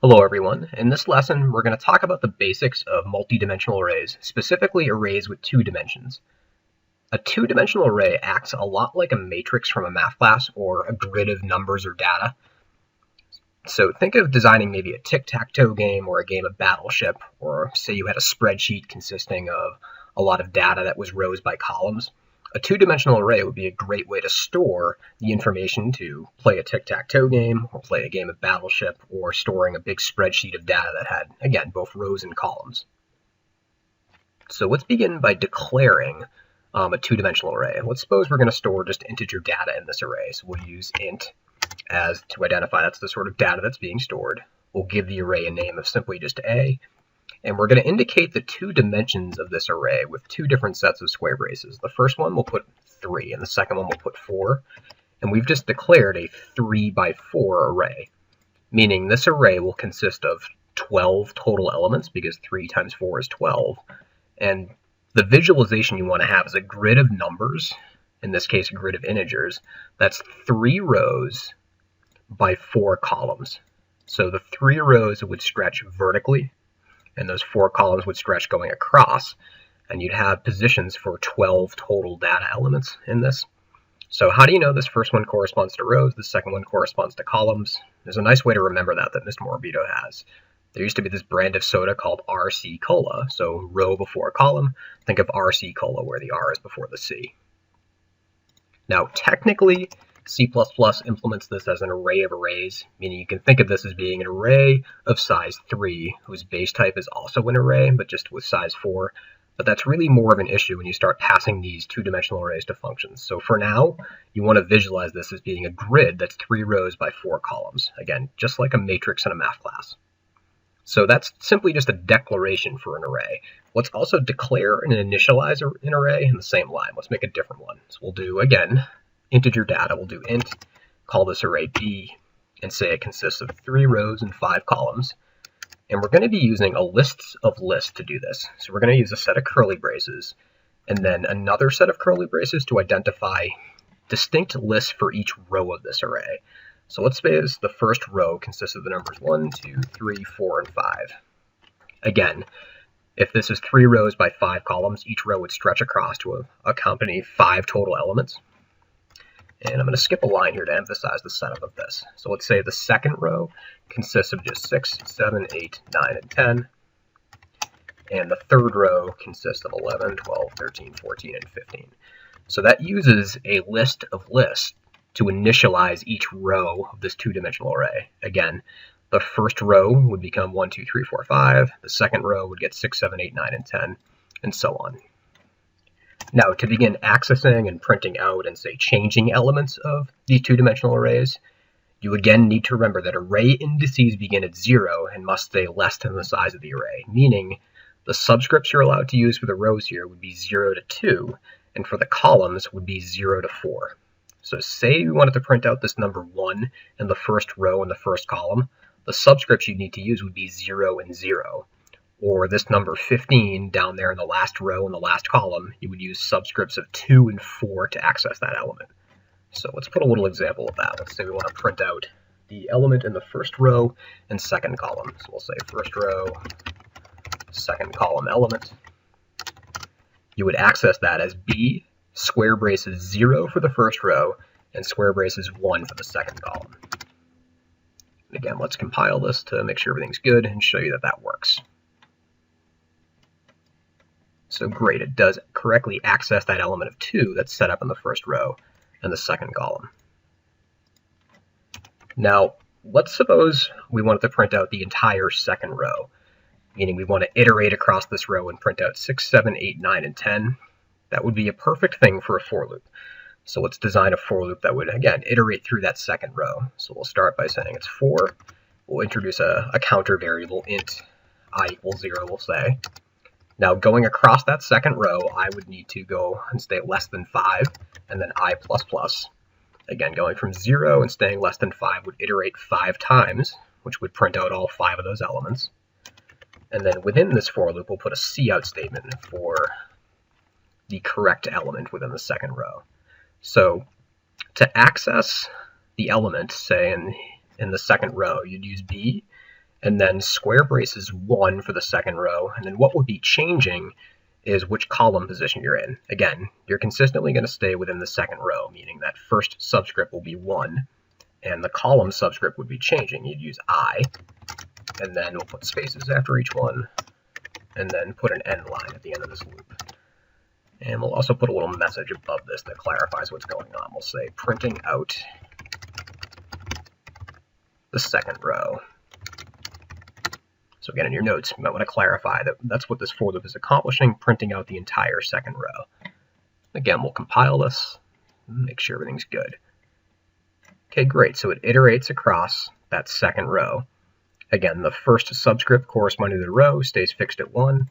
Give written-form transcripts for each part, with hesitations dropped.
Hello everyone. In this lesson, we're going to talk about the basics of multidimensional arrays, specifically arrays with two dimensions. A two-dimensional array acts a lot like a matrix from a math class or a grid of numbers or data. So think of designing maybe a tic-tac-toe game or a game of Battleship, or say you had a spreadsheet consisting of a lot of data that was rows by columns. A two-dimensional array would be a great way to store the information to play a tic-tac-toe game or play a game of Battleship, or storing a big spreadsheet of data that had, again, both rows and columns. So let's begin by declaring a two-dimensional array. Let's suppose we're going to store just integer data in this array. So we'll use int as to identify that's the sort of data that's being stored. We'll give the array a name of simply just A. And we're going to indicate the two dimensions of this array with two different sets of square braces. The first one we'll put 3, and the second one we'll put 4. And we've just declared a 3 by 4 array, meaning this array will consist of 12 total elements, because 3 times 4 is 12. And the visualization you want to have is a grid of numbers, in this case a grid of integers, that's 3 rows by 4 columns. So the 3 rows would stretch vertically, and those 4 columns would stretch going across, and you'd have positions for 12 total data elements in this. So how do you know this first one corresponds to rows, the second one corresponds to columns? There's a nice way to remember that Mr. Morbido has. There used to be this brand of soda called RC Cola, so row before column. Think of RC Cola where the R is before the C. Now technically, C++ implements this as an array of arrays, meaning you can think of this as being an array of size 3, whose base type is also an array, but just with size 4. But that's really more of an issue when you start passing these two-dimensional arrays to functions. So for now, you want to visualize this as being a grid that's 3 rows by 4 columns. Again, just like a matrix in a math class. So that's simply just a declaration for an array. Let's also declare and initialize an array in the same line. Let's make a different one. So we'll do, again, integer data. We'll do int, call this array B, and say it consists of 3 rows and 5 columns. And we're going to be using a lists of lists to do this. So we're going to use a set of curly braces, and then another set of curly braces to identify distinct lists for each row of this array. So let's say the first row consists of the numbers 1, 2, 3, 4, and 5. Again, if this is 3 rows by 5 columns, each row would stretch across to accompany 5 total elements. And I'm going to skip a line here to emphasize the setup of this. So let's say the second row consists of just 6, 7, 8, 9, and 10. And the third row consists of 11, 12, 13, 14, and 15. So that uses a list of lists to initialize each row of this two-dimensional array. Again, the first row would become 1, 2, 3, 4, 5. The second row would get 6, 7, 8, 9, and 10, and so on. Now, to begin accessing and printing out and, say, changing elements of these two-dimensional arrays, you again need to remember that array indices begin at 0 and must stay less than the size of the array, meaning the subscripts you're allowed to use for the rows here would be 0 to 2, and for the columns would be 0 to 4. So say we wanted to print out this number 1 in the first row in the first column, the subscripts you need to use would be 0 and 0. Or this number 15 down there in the last row in the last column, you would use subscripts of 2 and 4 to access that element. So let's put a little example of that. Let's say we want to print out the element in the first row and second column. So we'll say first row, second column element. You would access that as B, square braces 0 for the first row, and square braces 1 for the second column. And again, let's compile this to make sure everything's good and show you that that works. So great, it does correctly access that element of 2 that's set up in the first row and the second column. Now, let's suppose we wanted to print out the entire second row, meaning we want to iterate across this row and print out 6, 7, 8, 9, and 10. That would be a perfect thing for a for loop. So let's design a for loop that would, again, iterate through that second row. So we'll start by saying it's 4. We'll introduce a counter variable, int I equals 0, we'll say. Now, going across that second row, I would need to go and stay less than 5, and then I++. Again, going from 0 and staying less than 5 would iterate 5 times, which would print out all 5 of those elements. And then within this for loop, we'll put a cout statement for the correct element within the second row. So to access the element, say in the second row, you'd use B, and then square braces 1 for the second row, and then what would be changing is which column position you're in. Again, you're consistently going to stay within the second row, meaning that first subscript will be 1, and the column subscript would be changing. You'd use I, and then we'll put spaces after each one, and then put an end line at the end of this loop. And we'll also put a little message above this that clarifies what's going on. We'll say printing out the second row. So again, in your notes, you might want to clarify that that's what this for loop is accomplishing, printing out the entire second row. Again, we'll compile this, make sure everything's good. Okay, great. So it iterates across that second row. Again, the first subscript corresponding to the row stays fixed at 1,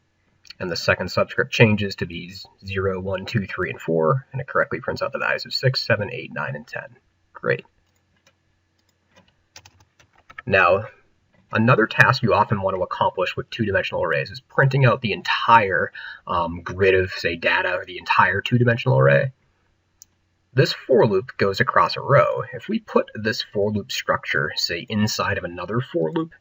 and the second subscript changes to be 0, 1, 2, 3, and 4, and it correctly prints out the values of 6, 7, 8, 9, and 10. Great. Now, another task you often want to accomplish with two-dimensional arrays is printing out the entire grid of, say, data, or the entire two-dimensional array. This for loop goes across a row. If we put this for loop structure, say, inside of another for loop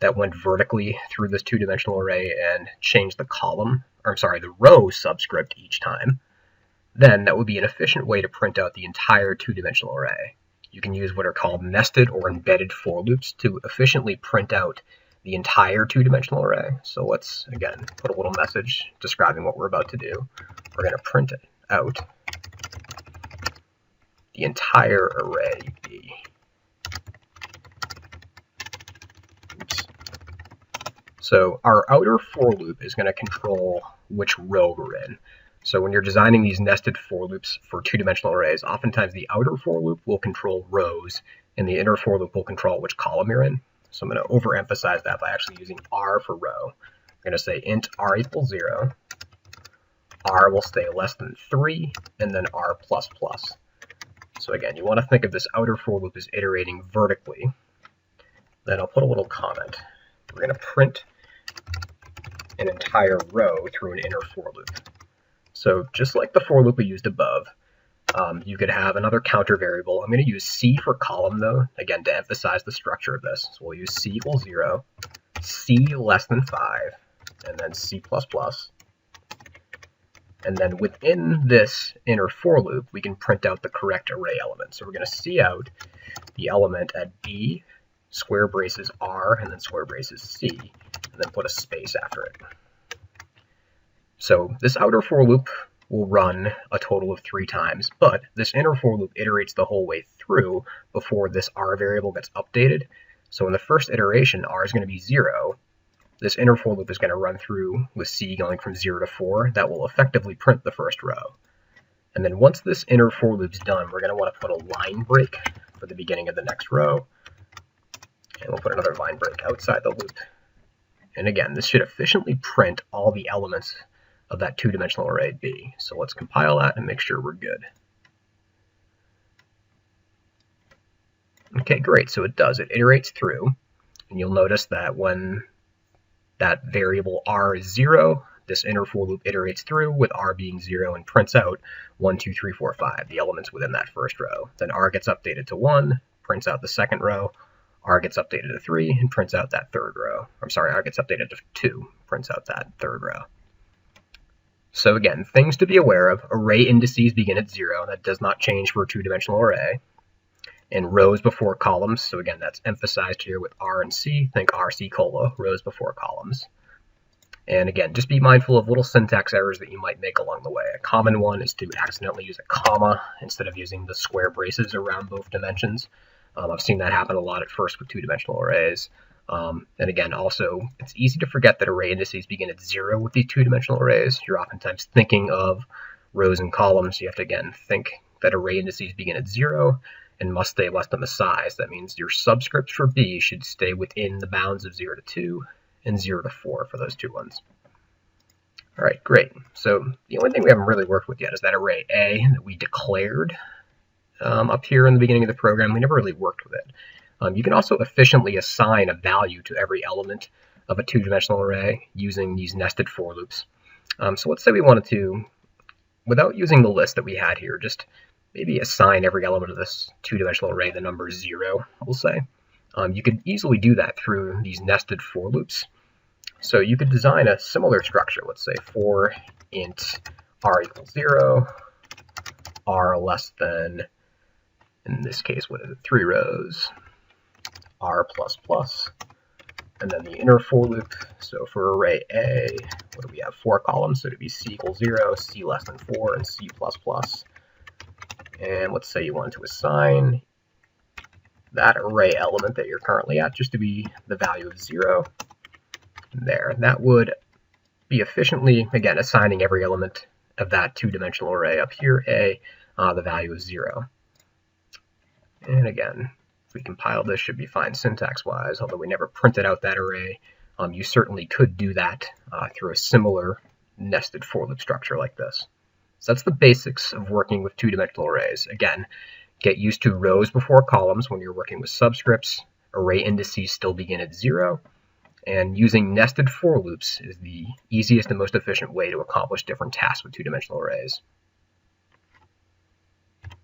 that went vertically through this two-dimensional array and changed the row subscript each time, then that would be an efficient way to print out the entire two-dimensional array. You can use what are called nested or embedded for loops to efficiently print out the entire two-dimensional array. So let's, again, put a little message describing what we're about to do. We're going to print out the entire array B. Oops. So our outer for loop is going to control which row we're in. So when you're designing these nested for loops for two-dimensional arrays, oftentimes the outer for loop will control rows, and the inner for loop will control which column you're in. So I'm going to overemphasize that by actually using R for row. I'm going to say int R equals 0, R will stay less than 3, and then R++. So again, you want to think of this outer for loop as iterating vertically. Then I'll put a little comment. We're going to print an entire row through an inner for loop. So just like the for loop we used above, you could have another counter variable. I'm going to use C for column, though, again, to emphasize the structure of this. So we'll use C equals 0, C less than 5, and then C++. And then within this inner for loop, we can print out the correct array element. So we're going to C out the element at B, square braces R, and then square braces C, and then put a space after it. So this outer for loop will run a total of 3 times, but this inner for loop iterates the whole way through before this R variable gets updated. So in the first iteration, R is going to be 0. This inner for loop is going to run through with C going from 0 to 4. That will effectively print the first row. And then once this inner for loop's done, we're going to want to put a line break for the beginning of the next row. And we'll put another line break outside the loop. And again, this should efficiently print all the elements of that two-dimensional array B. So let's compile that and make sure we're good. Okay, great. So it does. It iterates through. And you'll notice that when that variable R is 0, this inner for loop iterates through with R being 0 and prints out 1, 2, 3, 4, 5, the elements within that first row. Then R gets updated to 1, prints out the second row. R gets updated to 3 and prints out that third row. R gets updated to 2, prints out that third row. So again, things to be aware of. Array indices begin at 0. That does not change for a two-dimensional array. And rows before columns. So again, that's emphasized here with R and C. Think RC cola, rows before columns. And again, just be mindful of little syntax errors that you might make along the way. A common one is to accidentally use a comma instead of using the square braces around both dimensions. I've seen that happen a lot at first with two-dimensional arrays. And again, also, it's easy to forget that array indices begin at 0 with these two-dimensional arrays. You're oftentimes thinking of rows and columns. You have to, again, think that array indices begin at 0 and must stay less than the size. That means your subscripts for B should stay within the bounds of 0 to 2 and 0 to 4 for those two ones. All right, great. So the only thing we haven't really worked with yet is that array A that we declared up here in the beginning of the program. We never really worked with it. You can also efficiently assign a value to every element of a two-dimensional array using these nested for loops. So let's say we wanted to, without using the list that we had here, just maybe assign every element of this two-dimensional array the number 0, we'll say. You could easily do that through these nested for loops. So you could design a similar structure. Let's say for int r equals 0, r less than, in this case, what is it, 3 rows, r plus plus, and then the inner for loop. So for array A, what do we have? 4 columns, so it'd be c equals 0, c less than 4, and c plus plus. And let's say you want to assign that array element that you're currently at just to be the value of 0 there. That would be efficiently, again, assigning every element of that two-dimensional array up here, A, the value is 0. And again, if we compile this, should be fine syntax-wise, although we never printed out that array. You certainly could do that through a similar nested for loop structure like this. So that's the basics of working with two-dimensional arrays. Again, get used to rows before columns when you're working with subscripts. Array indices still begin at 0. And using nested for loops is the easiest and most efficient way to accomplish different tasks with two-dimensional arrays.